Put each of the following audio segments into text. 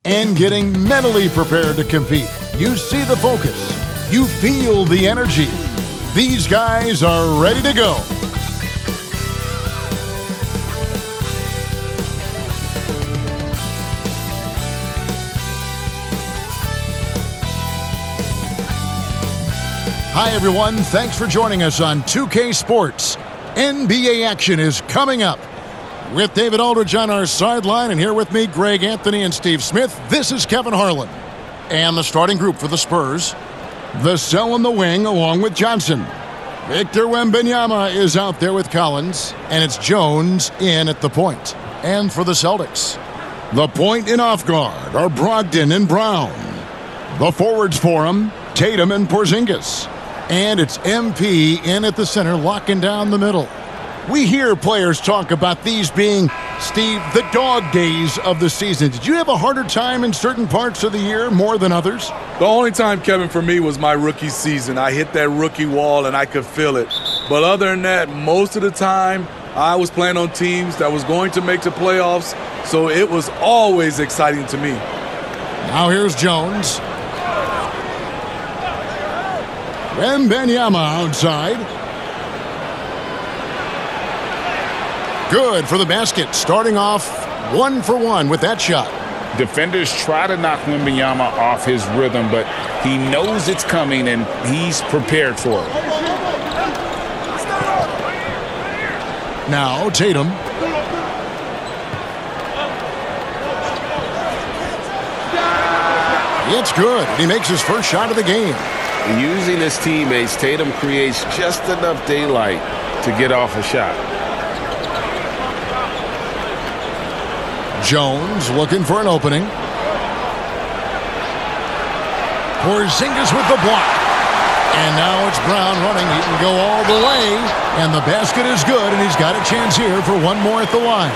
and getting mentally prepared to compete. You see the focus. You feel the energy. These guys are ready to go. Hi, everyone. Thanks for joining us on 2K Sports. NBA action is coming up. With David Aldridge on our sideline, and here with me, Greg Anthony and Steve Smith, this is Kevin Harlan. And the starting group for the Spurs. Vassell in the wing along with Johnson. Victor Wembanyama is out there with Collins, and it's Jones in at the point. And for the Celtics, the point and off guard are Brogdon and Brown. The forwards for him, Tatum and Porzingis. And it's MP in at the center, locking down the middle. We hear players talk about these being, Steve, the dog days of the season. Did you have a harder time in certain parts of the year more than others? The only time, Kevin, for me was my rookie season. I hit that rookie wall and I could feel it. But other than that, most of the time, I was playing on teams that was going to make the playoffs, so it was always exciting to me. Now here's Jones. Wembanyama outside. Good for the basket, starting off 1 for 1 with that shot. Defenders try to knock Wembanyama off his rhythm, but he knows it's coming and he's prepared for it. Now Tatum. It's good. He makes his first shot of the game. Using his teammates, Tatum creates just enough daylight to get off a shot. Jones looking for an opening. Porzingis with the block. And now it's Brown running. He can go all the way. And the basket is good, and he's got a chance here for one more at the line.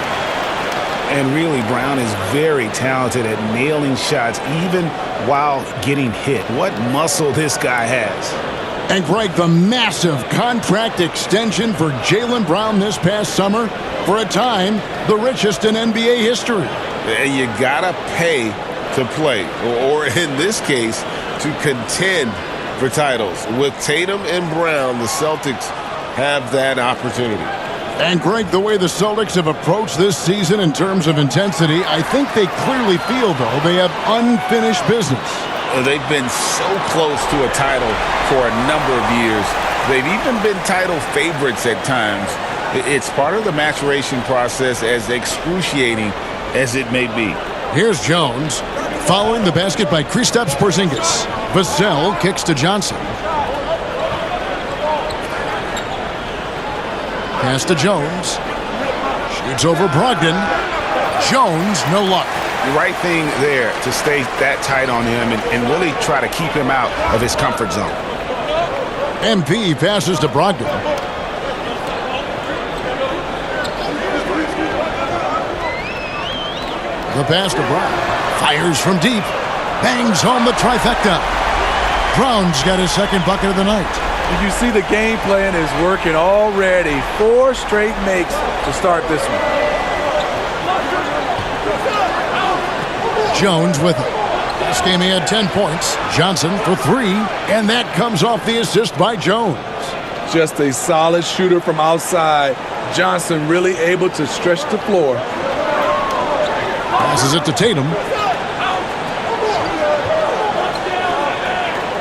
And really, Brown is very talented at nailing shots, even while getting hit. What muscle this guy has. And Greg, the massive contract extension for Jaylen Brown this past summer, for a time, the richest in NBA history. You gotta pay to play, or in this case, to contend for titles. With Tatum and Brown, the Celtics have that opportunity. And Greg, the way the Celtics have approached this season in terms of intensity, I think they clearly feel, though, they have unfinished business. They've been so close to a title for a number of years. They've even been title favorites at times. It's part of the maturation process, as excruciating as it may be. Here's Jones, following the basket by Kristaps Porzingis. Vassell kicks to Johnson. Pass to Jones. Shoots over Brogdon. Jones, no luck. The right thing there to stay that tight on him and really try to keep him out of his comfort zone. MP passes to Brogdon. The pass to Brown. Fires from deep. Bangs home the trifecta. Brown's got his second bucket of the night. You see the game plan is working already. 4 straight makes to start this one. Jones with it. This game he had 10 points. Johnson for 3, and that comes off the assist by Jones. Just a solid shooter from outside. Johnson really able to stretch the floor. Passes it to Tatum.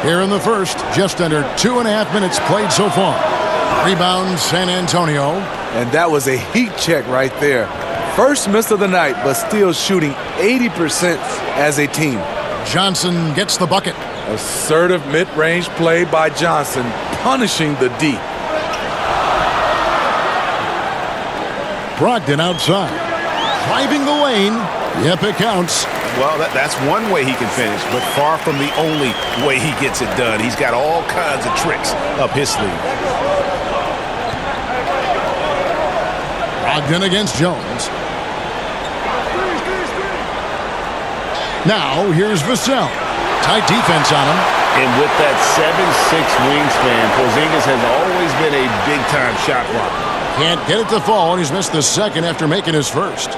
Here in the first, just under 2.5 minutes played so far. Rebound, San Antonio. And that was a heat check right there. First miss of the night, but still shooting 80% as a team. Johnson gets the bucket. Assertive mid-range play by Johnson, punishing the D. Brogdon outside. Driving the lane. Yep, it counts. Well, that's one way he can finish, but far from the only way he gets it done. He's got all kinds of tricks up his sleeve. Brogdon against Jones. Now, here's Vassell. Tight defense on him. And with that 7'6" wingspan, Porzingis has always been a big-time shot blocker. Can't get it to fall, and he's missed the second after making his first.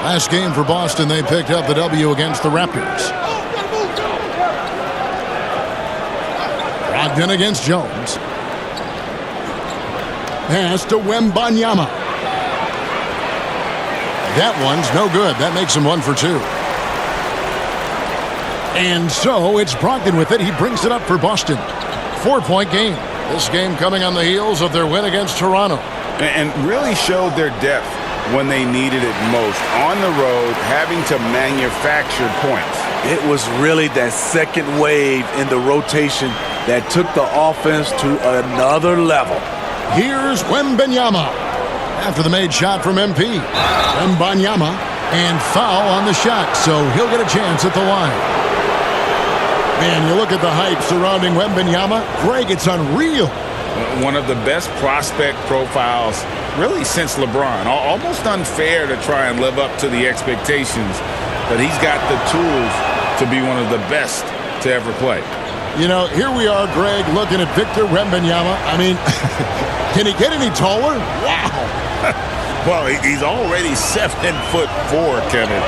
Last game for Boston, they picked up the W against the Raptors. Brogdon against Jones. Pass to Wembanyama. That one's no good. That makes him 1 for 2. And so it's Brogdon with it. He brings it up for Boston. 4-point game. This game coming on the heels of their win against Toronto. And really showed their depth when they needed it most. On the road, having to manufacture points. It was really that second wave in the rotation that took the offense to another level. Here's Wembanyama. After the made shot from MP. Wembanyama and foul on the shot, so he'll get a chance at the line. Man, you look at the hype surrounding Wembanyama. Greg, it's unreal. One of the best prospect profiles really since LeBron. Almost unfair to try and live up to the expectations, but he's got the tools to be one of the best to ever play. You know, here we are, Greg, looking at Victor Wembanyama. I mean, can he get any taller? Wow. Well, he's already 7'4", Kevin.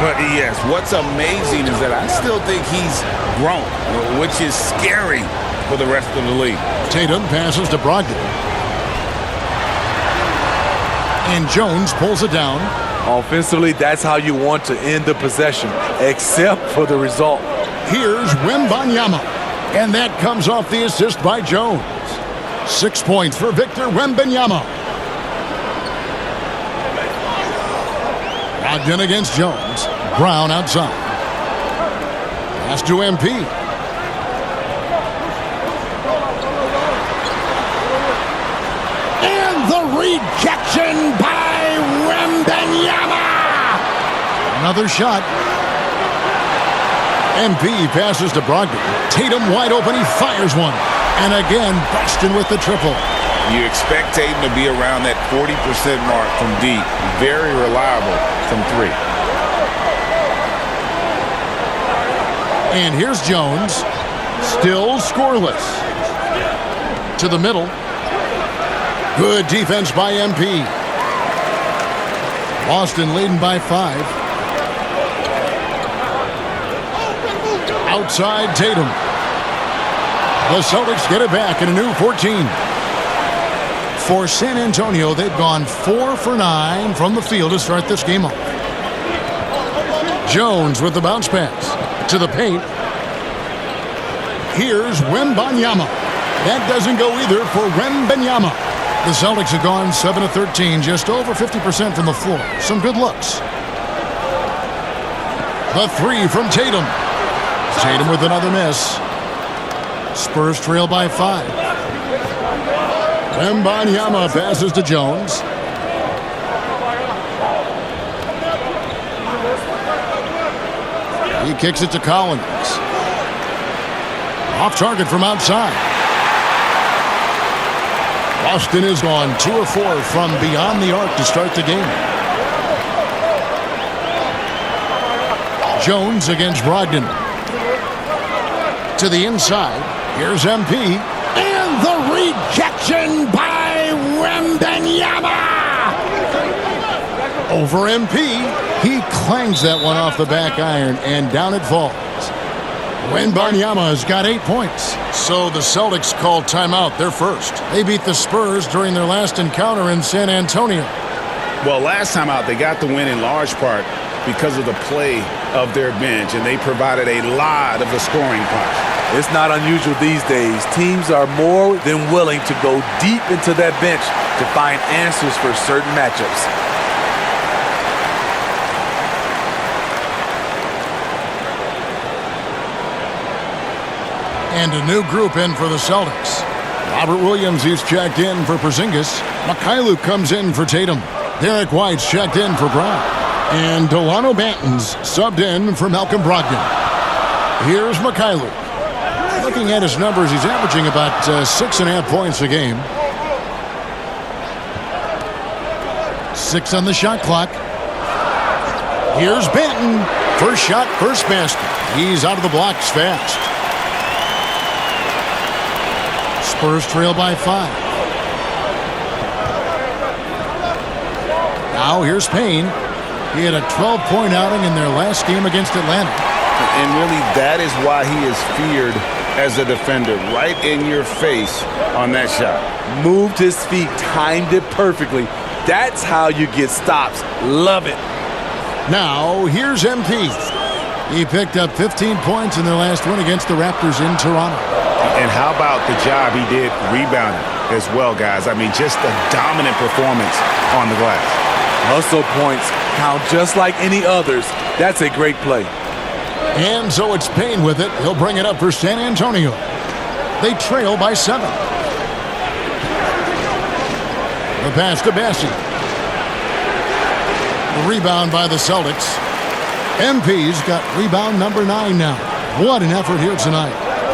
But yes, what's amazing is that I still think he's grown, which is scary for the rest of the league. Tatum passes to Brogdon. And Jones pulls it down. Offensively, that's how you want to end the possession, except for the result. Here's Wembanyama. And that comes off the assist by Jones. 6 points for Victor Wembanyama. Brogdon against Jones. Brown outside. Pass to MP. And the rejection by Wembanyama. Another shot. MP passes to Brogdon. Tatum wide open. He fires one. And again, Boston with the triple. You expect Tatum to be around that 40% mark from deep. Very reliable from 3. And here's Jones. Still scoreless. To the middle. Good defense by MP. Boston leading by 5. Outside Tatum. The Celtics get it back in a new 14. For San Antonio, they've gone 4 for 9 from the field to start this game off. Jones with the bounce pass to the paint. Here's Wembanyama. That doesn't go either for Wembanyama. The Celtics have gone 7 of 13, just over 50% from the floor. Some good looks. The 3 from Tatum. Tatum with another miss. Spurs trail by 5. Wembanyama passes to Jones. He kicks it to Collins. Off target from outside. Boston is gone 2 of 4 from beyond the arc to start the game. Jones against Brogdon. To the inside. Here's MP. And the rejection by Wembanyama. Over MP. He clangs that one off the back iron, and down it falls. Wembanyama has got 8 points. So the Celtics called timeout. They're first. They beat the Spurs during their last encounter in San Antonio. Well, last time out, they got the win in large part because of the play of their bench, and they provided a lot of the scoring punch. It's not unusual these days. Teams are more than willing to go deep into that bench to find answers for certain matchups. And a new group in for the Celtics. Robert Williams is checked in for Porzingis. Mikhailuk comes in for Tatum. Derek White's checked in for Brown. And Delano Banton's subbed in for Malcolm Brogdon. Here's Mikhailuk. Looking at his numbers, he's averaging about 6.5 points a game. 6 on the shot clock. Here's Banton. First shot, first basket. He's out of the blocks fast. Spurs trail by 5. Now here's Payne. He had a 12-point outing in their last game against Atlanta. And really, that is why he is feared as a defender, right in your face on that shot. Moved his feet, timed it perfectly. That's how you get stops. Love it. Now, here's MP. He picked up 15 points in their last win against the Raptors in Toronto. And how about the job he did rebounding as well, guys? I mean, just a dominant performance on the glass. Hustle points count just like any others. That's a great play. And so it's Payne with it. He'll bring it up for San Antonio. They trail by 7. The pass to Bassi. The rebound by the Celtics. MP's got rebound number 9 now. What an effort here tonight.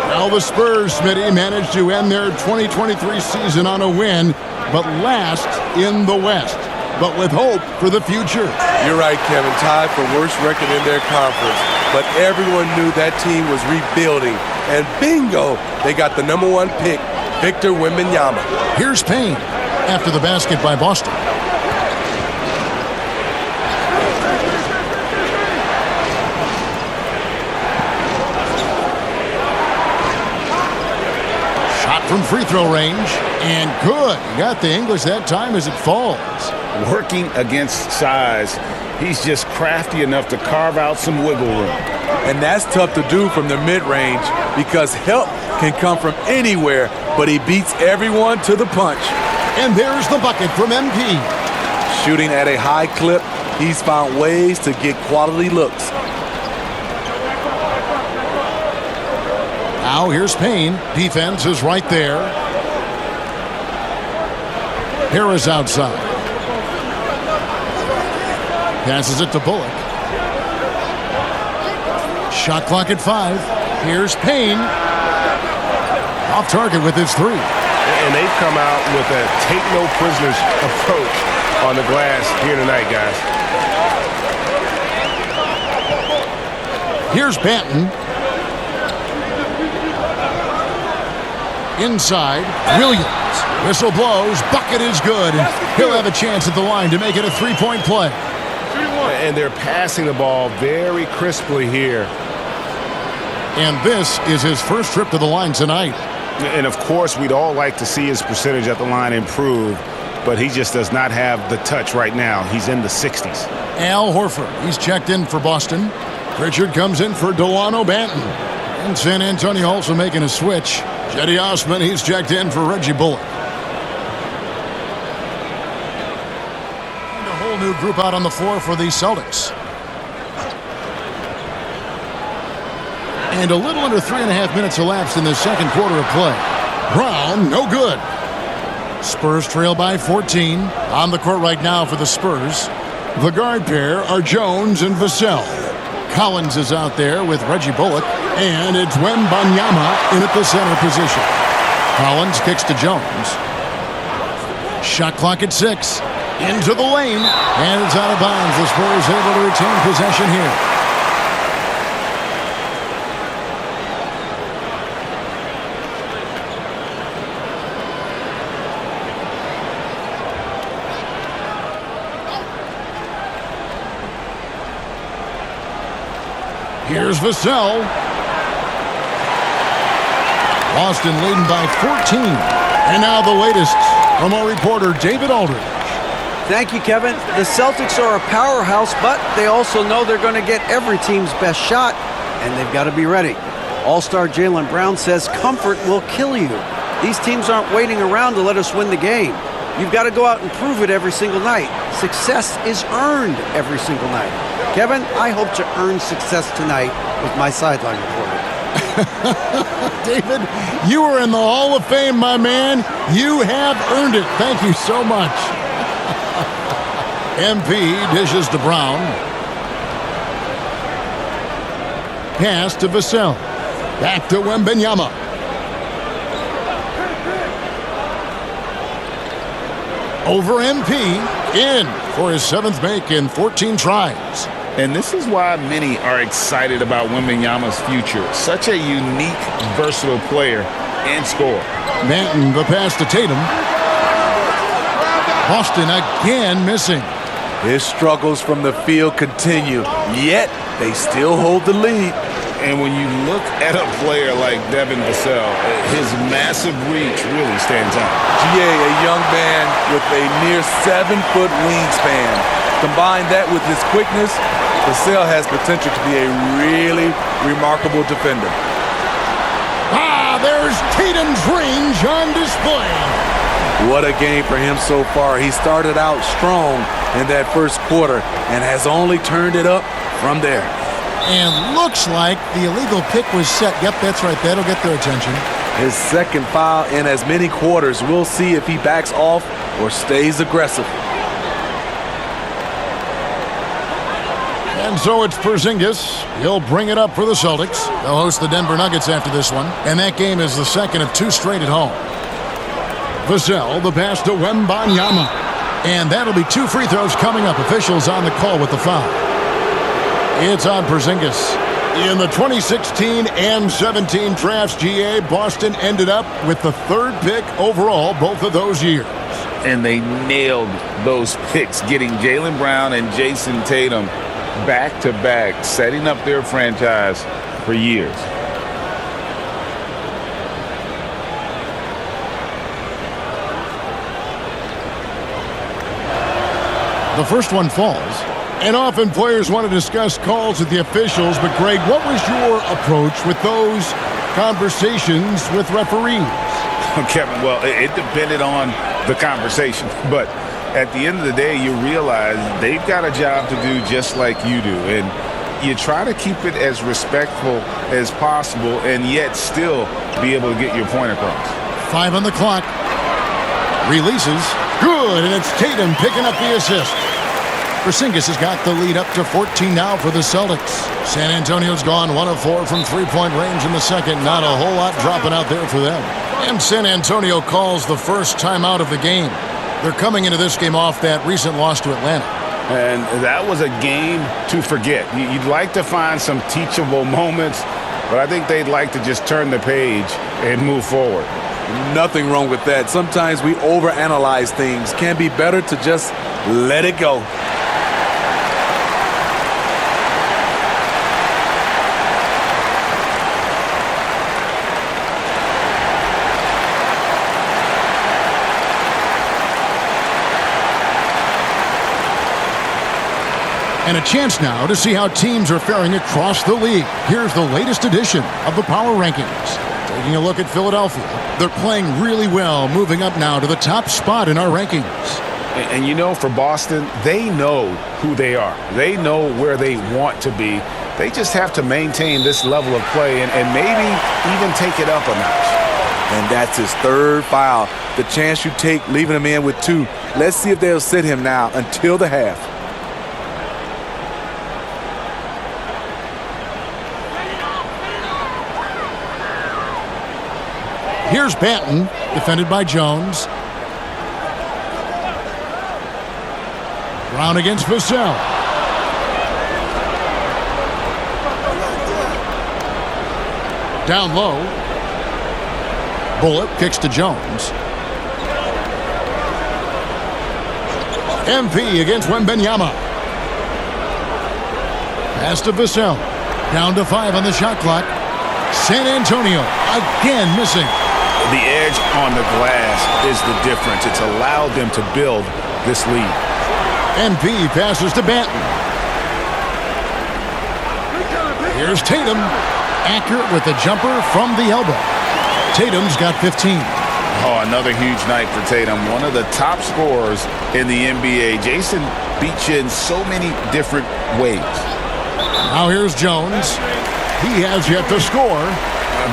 Well, the Spurs, Smitty, managed to end their 2023 season on a win, but last in the West. But with hope for the future. You're right, Kevin. Tied for worst record in their conference. But everyone knew that team was rebuilding. And bingo, they got the number 1 pick, Victor Wembanyama. Here's Payne after the basket by Boston. Shot from free throw range. And good. He got the English that time as it falls. Working against size, he's just crafty enough to carve out some wiggle room. And that's tough to do from the mid-range because help can come from anywhere, but he beats everyone to the punch. And there's the bucket from MP. Shooting at a high clip, he's found ways to get quality looks. Now here's Payne. Defense is right there. Harris outside. Passes it to Bullock. Shot clock at 5. Here's Payne. Off target with his 3. And they've come out with a take-no-prisoners approach on the glass here tonight, guys. Here's Banton. Inside, Williams. Whistle blows. Bucket is good. And he'll have a chance at the line to make it a 3-point play. And they're passing the ball very crisply here. And this is his first trip to the line tonight. And, of course, we'd all like to see his percentage at the line improve, but he just does not have the touch right now. He's in the 60s. Al Horford, he's checked in for Boston. Pritchard comes in for Delano Banton. And San Antonio also making a switch. Jetty Osman, he's checked in for Reggie Bullock. And a whole new group out on the floor for the Celtics. And a little under 3.5 minutes elapsed in the second quarter of play. Brown, no good. Spurs trail by 14. On the court right now for the Spurs. The guard pair are Jones and Vassell. Collins is out there with Reggie Bullock. And it's Wembanyama in at the center position. Collins kicks to Jones. Shot clock at 6. Into the lane. And it's out of bounds. The Spurs able to retain possession here. Here's Vassell. Boston leading by 14. And now the latest from our reporter, David Aldridge. Thank you, Kevin. The Celtics are a powerhouse, but they also know they're going to get every team's best shot, and they've got to be ready. All-star Jaylen Brown says comfort will kill you. These teams aren't waiting around to let us win the game. You've got to go out and prove it every single night. Success is earned every single night. Kevin, I hope to earn success tonight with my sideline reporting. David, you are in the Hall of Fame, my man. You have earned it. Thank you so much. MP dishes to Brown. Pass to Vassell. Back to Wembanyama. Over MP. In for his 7th make in 14 tries. And this is why many are excited about Wembanyama's future. Such a unique, versatile player and scorer. Manton, the pass to Tatum. Boston again missing. His struggles from the field continue, yet they still hold the lead. And when you look at a player like Devin Vassell, his massive reach really stands out. GA, a young man with a near 7-foot wingspan. Combine that with his quickness, Vassell has potential to be a really remarkable defender. There's Tatum's range on display. What a game for him so far. He started out strong in that first quarter and has only turned it up from there. And looks like the illegal pick was set. Yep, that's right. That'll get their attention. His second foul in as many quarters. We'll see if he backs off or stays aggressive. And so it's Porzingis. He'll bring it up for the Celtics. They'll host the Denver Nuggets after this one. And that game is the second of 2 straight at home. Vassell, the pass to Wembanyama. And that'll be 2 free throws coming up. Officials on the call with the foul. It's on Porzingis. In the 2016 and 17 drafts, GA, Boston ended up with the 3rd pick overall both of those years. And they nailed those picks, getting Jaylen Brown and Jason Tatum back-to-back, setting up their franchise for years. The first one falls. And often players want to discuss calls with the officials, but Greg, what was your approach with those conversations with referees? Kevin, well, it depended on the conversation, but at the end of the day, you realize they've got a job to do just like you do, and you try to keep it as respectful as possible and yet still be able to get your point across. 5 on the clock. Releases. Good, and it's Tatum picking up the assist. Porzingis has got the lead up to 14 now for the Celtics. San Antonio's gone 1 of 4 from 3-point range in the second. Not a whole lot dropping out there for them. And San Antonio calls the first timeout of the game. They're coming into this game off that recent loss to Atlanta. And that was a game to forget. You'd like to find some teachable moments, but I think they'd like to just turn the page and move forward. Nothing wrong with that. Sometimes we overanalyze things. Can be better to just let it go. And a chance now to see how teams are faring across the league. Here's the latest edition of the Power Rankings. Taking a look at Philadelphia. They're playing really well, moving up now to the top spot in our rankings. And you know, for Boston, they know who they are. They know where they want to be. They just have to maintain this level of play and maybe even take it up a notch. And that's his 3rd foul. The chance you take leaving him in with 2. Let's see if they'll sit him now until the half. Here's Banton, defended by Jones. Brown against Vassell. Down low. Bullock kicks to Jones. MP against Wembanyama. Pass to Vassell. Down to 5 on the shot clock. San Antonio again missing. The edge on the glass is the difference. It's allowed them to build this lead. MP passes to Banton. Here's Tatum. Accurate with the jumper from the elbow. Tatum's got 15. Oh, another huge night for Tatum. One of the top scorers in the NBA. Jason beats you in so many different ways. Now here's Jones. He has yet to score.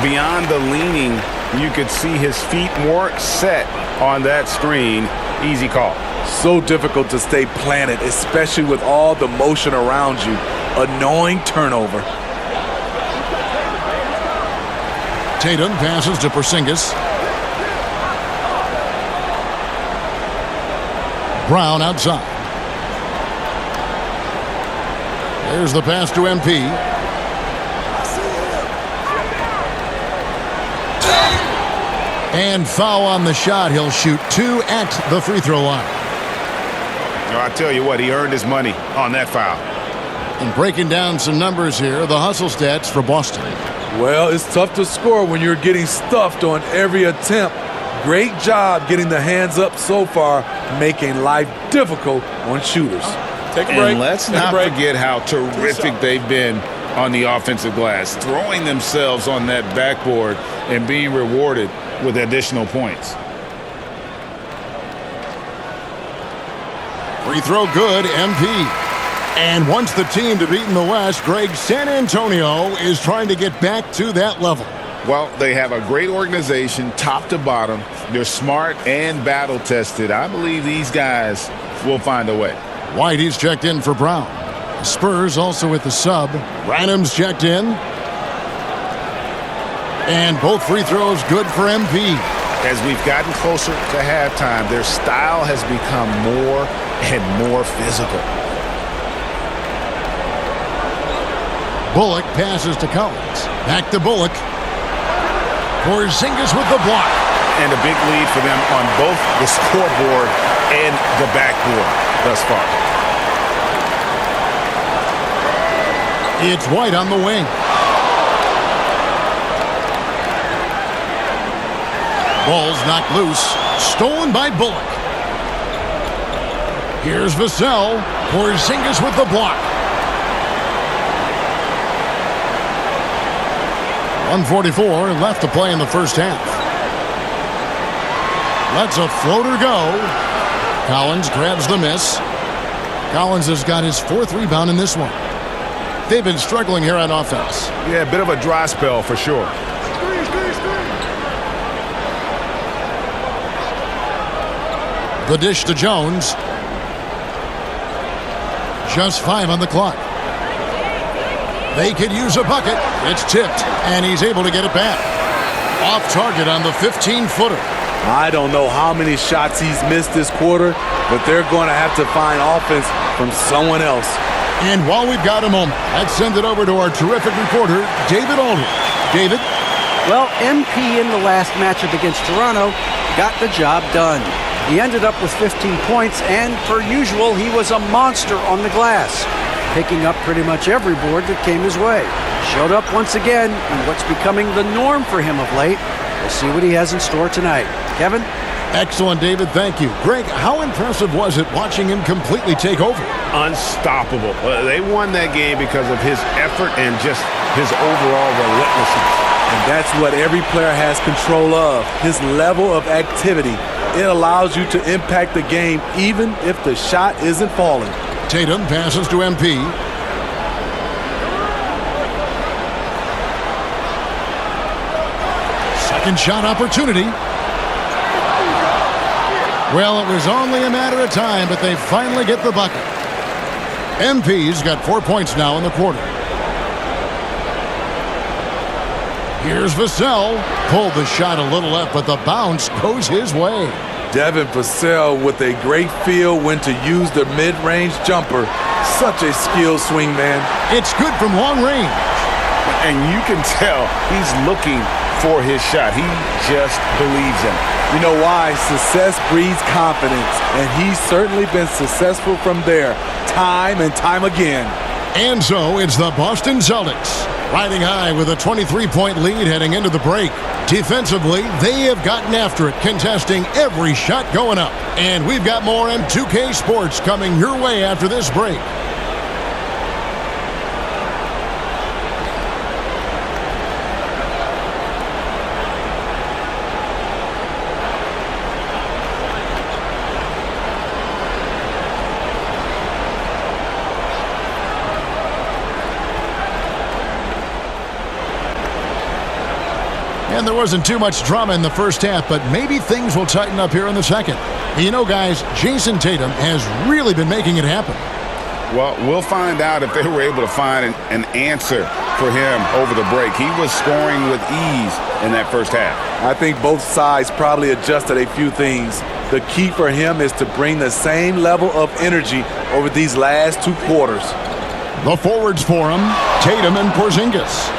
Beyond the leaning, you could see his feet more set on that screen. Easy call. So difficult to stay planted, especially with all the motion around you. Annoying turnover. Tatum passes to Porzingis. Brown outside. There's the pass to MP. And foul on the shot. He'll shoot 2 at the free throw line. I tell you what, he earned his money on that foul. And breaking down some numbers here, the hustle stats for Boston. Well, it's tough to score when you're getting stuffed on every attempt. Great job getting the hands up so far, making life difficult on shooters. Take a break. And let's not forget how terrific they've been on the offensive glass, throwing themselves on that backboard and being rewarded with additional points. Free throw good, MP. And once the team to beat in the West, Greg, San Antonio is trying to get back to that level. Well, they have a great organization, top to bottom. They're smart and battle-tested. I believe these guys will find a way. White, he's checked in for Brown. The Spurs also with the sub. Ranham's checked in. And both free throws good for MP. As we've gotten closer to halftime, their style has become more and more physical. Bullock passes to Collins. Back to Bullock. Porzingis with the block. And a big lead for them on both the scoreboard and the backboard thus far. It's White on the wing. Ball's knocked loose. Stolen by Bullock. Here's Vassell. Porzingis with the block. 1:44 left to play in the first half. Lets a floater go. Collins grabs the miss. Collins has got his fourth rebound in this one. They've been struggling here on offense. Yeah, a bit of a dry spell for sure. The dish to Jones. Just 5 on the clock. They could use a bucket. It's tipped, and he's able to get it back. Off target on the 15-footer. I don't know how many shots he's missed this quarter, but they're going to have to find offense from someone else. And while we've got a moment, let's send it over to our terrific reporter, David Aldridge. David? Well, MP in the last matchup against Toronto got the job done. He ended up with 15 points, and per usual, he was a monster on the glass, picking up pretty much every board that came his way. Showed up once again in what's becoming the norm for him of late. We'll see what he has in store tonight. Kevin? Excellent, David. Thank you. Greg, how impressive was it watching him completely take over? Unstoppable. They won that game because of his effort and just his overall relentlessness. And that's what every player has control of, his level of activity. It allows you to impact the game even if the shot isn't falling. Tatum passes to MP. Second shot opportunity. Well, it was only a matter of time, but they finally get the bucket. MP's got 4 points now in the quarter. Here's Vassell. Pulled the shot a little left, but the bounce goes his way. Devin Vassell with a great feel when to use the mid-range jumper. Such a skilled swing man. It's good from long range. And you can tell he's looking for his shot. He just believes in it. You know why? Success breeds confidence, and he's certainly been successful from there, time and time again. And so it's the Boston Celtics, riding high with a 23-point lead heading into the break. Defensively, they have gotten after it, contesting every shot going up. And we've got more M2K Sports coming your way after this break. And there wasn't too much drama in the first half, but maybe things will tighten up here in the second. You know, guys, Jason Tatum has really been making it happen. Well, we'll find out if they were able to find an answer for him over the break. He was scoring with ease in that first half. I think both sides probably adjusted a few things. The key for him is to bring the same level of energy over these last two quarters. The forwards for him, Tatum and Porzingis.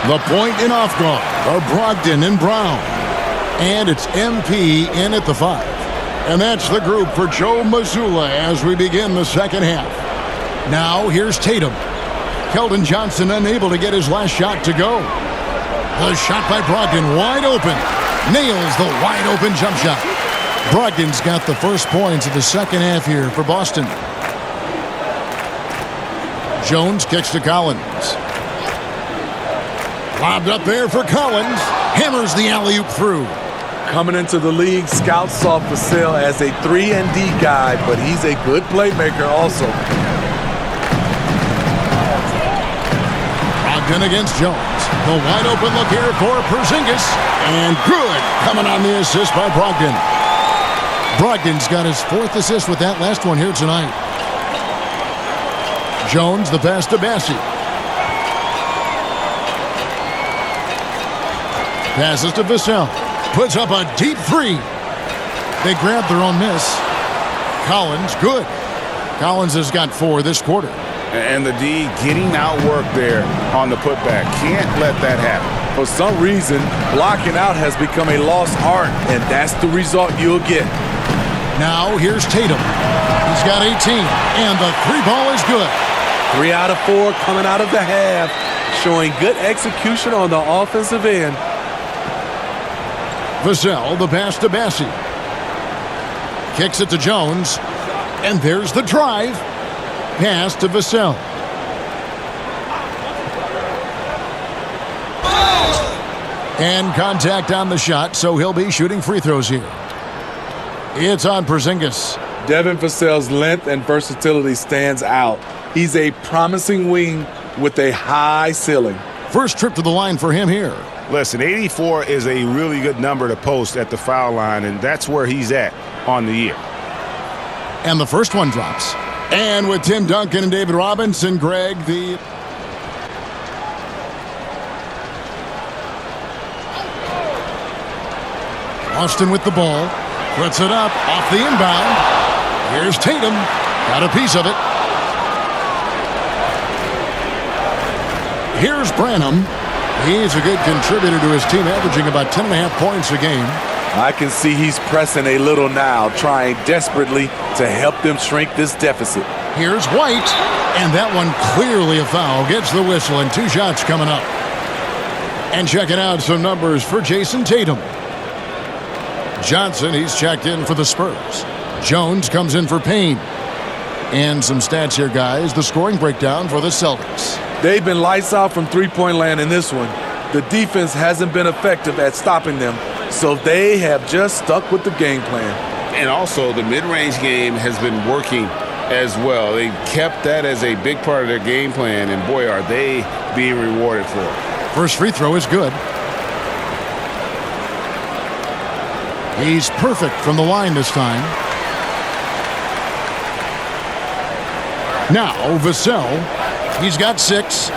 The point and off guard are Brogdon and Brown. And it's MP in at the 5. And that's the group for Joe Mazzulla as we begin the second half. Now here's Tatum. Keldon Johnson unable to get his last shot to go. The shot by Brogdon wide open. Nails the wide open jump shot. Brogdon's got the first points of the second half here for Boston. Jones kicks to Collins. Lobbed up there for Collins. Hammers the alley-oop through. Coming into the league, scouts saw Vassell as a 3-and-D guy, but he's a good playmaker also. Brogdon against Jones. The wide open look here for Porzingis. And good coming on the assist by Brogdon. Brogdon's got his 4th assist with that last one here tonight. Jones the pass to Bassi. Passes to Vassell. Puts up a deep 3. They grab their own miss. Collins, good. Collins has got 4 this quarter. And the D getting outworked there on the putback. Can't let that happen. For some reason, blocking out has become a lost art, and that's the result you'll get. Now here's Tatum. He's got 18, and the 3 ball is good. 3 out of 4 coming out of the half, showing good execution on the offensive end. Vassell, the pass to Bassi. Kicks it to Jones. And there's the drive. Pass to Vassell. And contact on the shot, so he'll be shooting free throws here. It's on Porzingis. Devin Vassell's length and versatility stands out. He's a promising wing with a high ceiling. First trip to the line for him here. Listen, 84 is a really good number to post at the foul line, and that's where he's at on the year. And the first one drops. And with Tim Duncan and David Robinson, Greg, the... Austin with the ball. Puts it up off the inbound. Here's Tatum. Got a piece of it. Here's Branham. He's a good contributor to his team, averaging about 10.5 points a game. I can see he's pressing a little now, trying desperately to help them shrink this deficit. Here's White, and that one clearly a foul. Gets the whistle, and 2 shots coming up. And checking out some numbers for Jason Tatum. Johnson, he's checked in for the Spurs. Jones comes in for Payne. And some stats here, guys. The scoring breakdown for the Celtics. They've been lights out from three-point land in this one. The defense hasn't been effective at stopping them, so they have just stuck with the game plan. And also, the mid-range game has been working as well. They kept that as a big part of their game plan, and boy, are they being rewarded for it. First free throw is good. He's perfect from the line this time. Now, Vassell. He's got 6.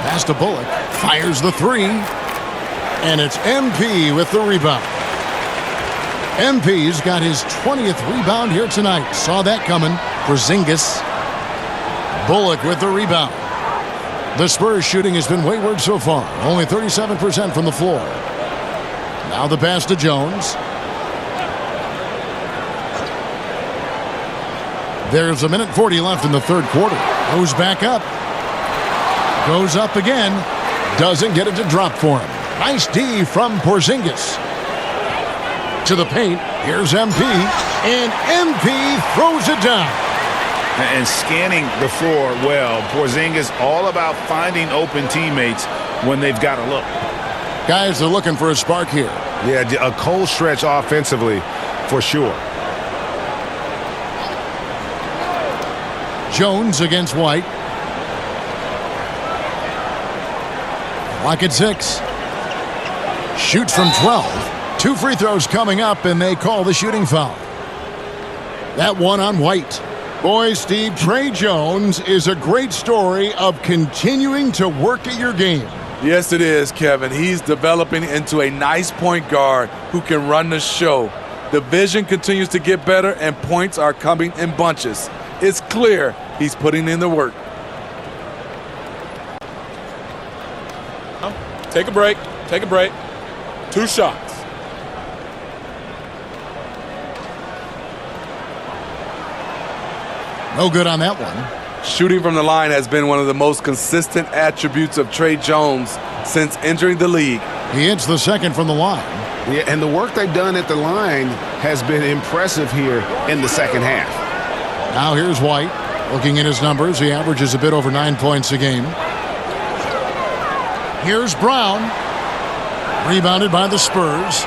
Pass to Bullock. Fires the 3. And it's MP with the rebound. MP's got his 20th rebound here tonight. Saw that coming. Porzingis. Bullock with the rebound. The Spurs shooting has been wayward so far. Only 37% from the floor. Now the pass to Jones. There's 1:40 left in the third quarter. Goes back up. Goes up again. Doesn't get it to drop for him. Nice D from Porzingis. To the paint. Here's MP. And MP throws it down. And scanning the floor well. Porzingis all about finding open teammates when they've got a look. Guys are looking for a spark here. Yeah, a cold stretch offensively for sure. Jones against White. Clock at 6. Shoots from 12. 2 free throws coming up, and they call the shooting foul. That one on White. Boy, Steve, Trey Jones is a great story of continuing to work at your game. Yes, it is, Kevin. He's developing into a nice point guard who can run the show. The vision continues to get better, and points are coming in bunches. It's clear he's putting in the work. Take a break. Take a break. 2 shots. No good on that one. Shooting from the line has been one of the most consistent attributes of Trey Jones since entering the league. He hits the second from the line. Yeah, and the work they've done at the line has been impressive here in the second half. Now here's White. Looking at his numbers, he averages a bit over 9 points a game. Here's Brown. Rebounded by the Spurs.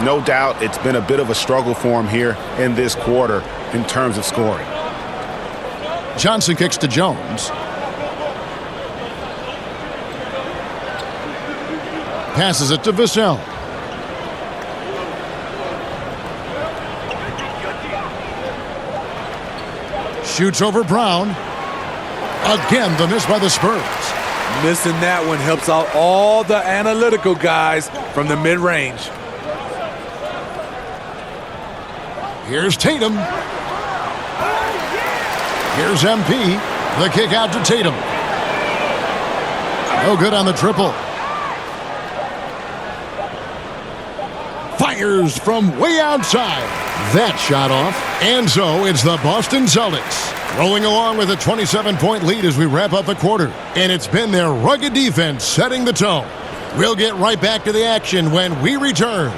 No doubt it's been a bit of a struggle for him here in this quarter in terms of scoring. Johnson kicks to Jones. Passes it to Vassell. Shoots over Brown. Again, the miss by the Spurs. Missing that one helps out all the analytical guys from the mid-range. Here's Tatum. Here's MP. The kick out to Tatum. No good on the triple. Fires from way outside. That shot off. And so it's the Boston Celtics rolling along with a 27-point lead as we wrap up the quarter. And it's been their rugged defense setting the tone. We'll get right back to the action when we return.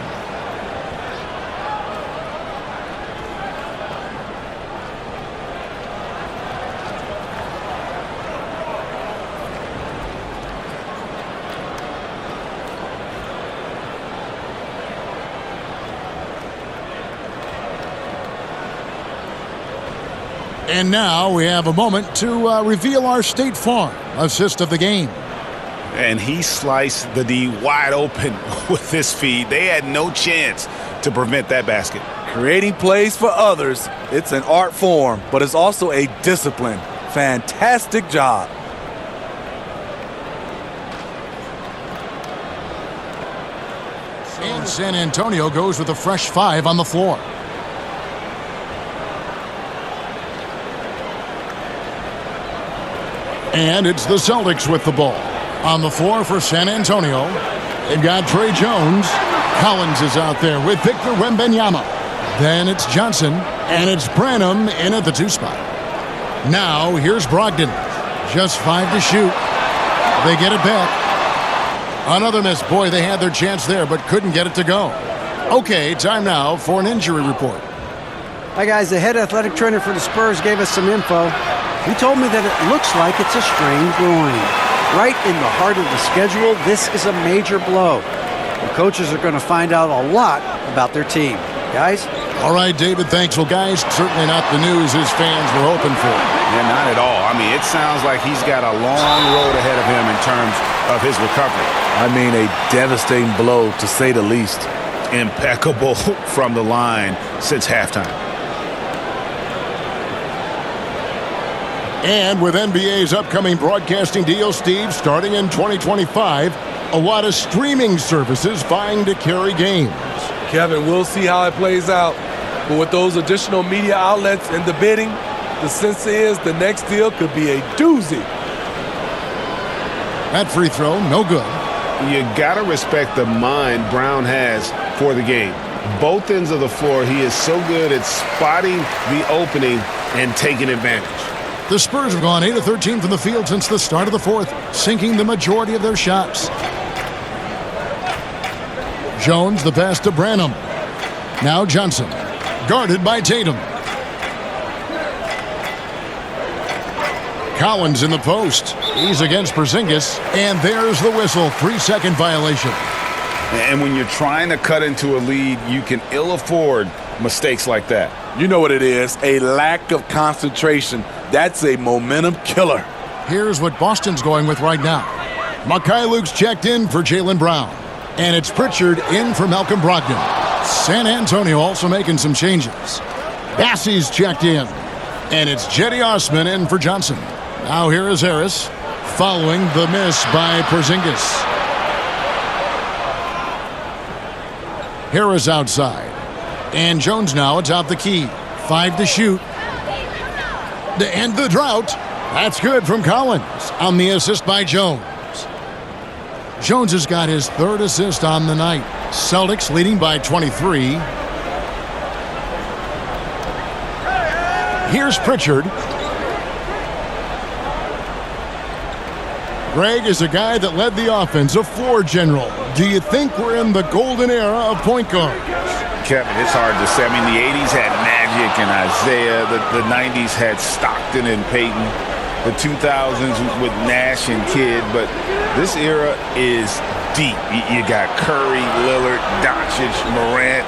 And now we have a moment to reveal our State Farm assist of the game. And he sliced the D wide open with this feed. They had no chance to prevent that basket. Creating plays for others, it's an art form, but it's also a discipline. Fantastic job. And San Antonio goes with a fresh 5 on the floor. And it's the Celtics with the ball. On the floor for San Antonio, they've got Trey Jones. Collins is out there with Victor Wembanyama. Then it's Johnson, and it's Branham in at the 2 spot. Now here's Brogdon. Just 5 to shoot. They get it back. Another miss. Boy, they had their chance there, but couldn't get it to go. Okay, time now for an injury report. Hi, guys. The head athletic trainer for the Spurs gave us some info. He told me that it looks like it's a strained groin. Right in the heart of the schedule, this is a major blow. The coaches are going to find out a lot about their team. Guys? All right, David, thanks. Well, guys, certainly not the news his fans were hoping for. Yeah, not at all. I mean, it sounds like he's got a long road ahead of him in terms of his recovery. I mean, a devastating blow, to say the least. Impeccable from the line since halftime. And with NBA's upcoming broadcasting deal, Steve, starting in 2025, a lot of streaming services vying to carry games. Kevin, we'll see how it plays out. But with those additional media outlets in the bidding, the sense is the next deal could be a doozy. That free throw, no good. You got to respect the mind Brown has for the game. Both ends of the floor, he is so good at spotting the opening and taking advantage. The Spurs have gone 8 of 13 from the field since the start of the fourth, sinking the majority of their shots. Jones, the pass to Branham. Now Johnson, guarded by Tatum. Collins in the post. He's against Porzingis, and there's the whistle. 3-second violation. And when you're trying to cut into a lead, you can ill afford mistakes like that. You know what it is, a lack of concentration. That's a momentum killer. Here's what Boston's going with right now. Luke's checked in for Jaylen Brown. And it's Pritchard in for Malcolm Brogdon. San Antonio also making some changes. Bassey's checked in. And it's Jetty Osman in for Johnson. Now here is Harris, following the miss by Porzingis. Harris outside. And Jones now atop the key. 5 to shoot. To end the drought. That's good from Collins on the assist by Jones. Jones has got his third assist on the night. Celtics leading by 23. Here's Pritchard. Greg is a guy that led the offense, a floor general. Do you think we're in the golden era of point guard? Kevin, it's hard to say. I mean, the 80s had Magic and Isaiah. The 90s had Stockton and Peyton. The 2000s with Nash and Kidd. But this era is deep. You got Curry, Lillard, Doncic, Morant,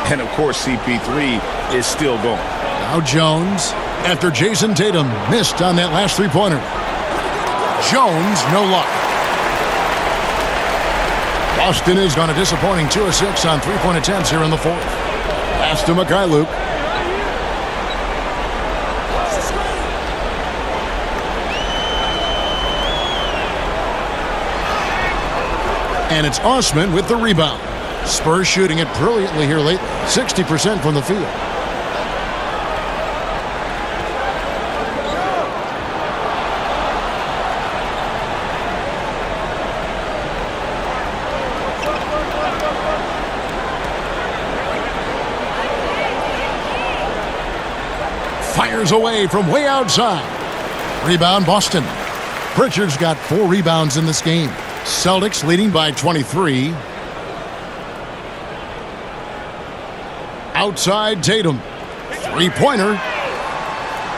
and, of course, CP3 is still going. Now Jones, after Jason Tatum missed on that last three-pointer. Jones, no luck. Boston has gone a disappointing 2 of 6 on three-point attempts here in the fourth. Pass to Mikhailuk. And it's Osman with the rebound. Spurs shooting it brilliantly here lately, 60% from the field. Fires away from way outside. Rebound Boston. Pritchard's got 4 rebounds in this game. Celtics leading by 23. Outside Tatum. Three-pointer.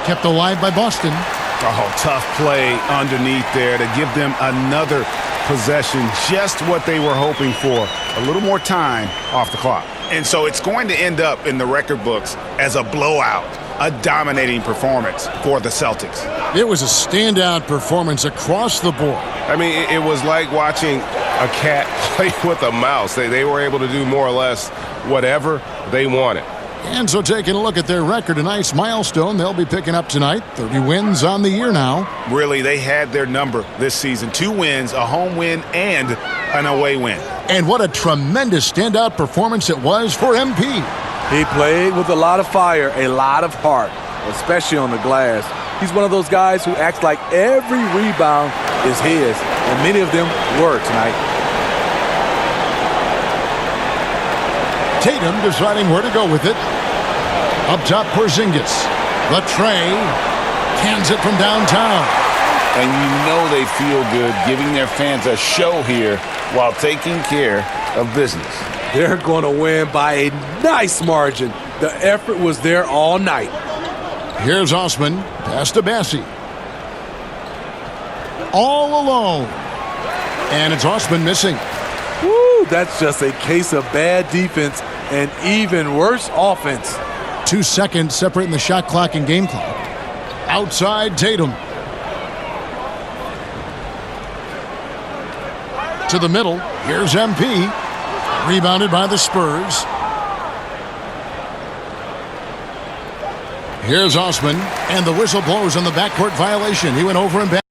Kept alive by Boston. Oh, tough play underneath there to give them another possession. Just what they were hoping for. A little more time off the clock. And so it's going to end up in the record books as a blowout, a dominating performance for the Celtics. It was a standout performance across the board. I mean, it was like watching a cat play with a mouse. They were able to do more or less whatever they wanted. And so taking a look at their record, a nice milestone they'll be picking up tonight. 30 wins on the year now. Really, they had their number this season. 2 wins, a home win, and an away win. And what a tremendous standout performance it was for MP. He played with a lot of fire, a lot of heart, especially on the glass. He's one of those guys who acts like every rebound is his, and many of them were tonight. Tatum deciding where to go with it. Up top, Porzingis. The tray. Cans it from downtown. And you know they feel good giving their fans a show here while taking care of business. They're going to win by a nice margin. The effort was there all night. Here's Osman. Pass to Bassie. All alone. And it's Osman missing. Woo, that's just a case of bad defense and even worse offense. 2 seconds separating the shot clock and game clock. Outside Tatum. To the middle. Here's MP. Rebounded by the Spurs. Here's Osman. And the whistle blows on the backcourt violation. He went over and back.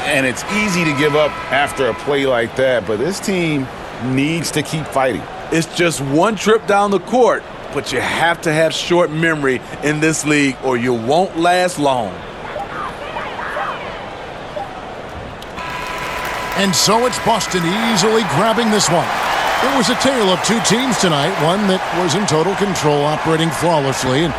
And it's easy to give up after a play like that, but this team needs to keep fighting. It's just one trip down the court, but you have to have short memory in this league or you won't last long. And so it's Boston easily grabbing this one. It was a tale of 2 teams tonight, one that was in total control, operating flawlessly, and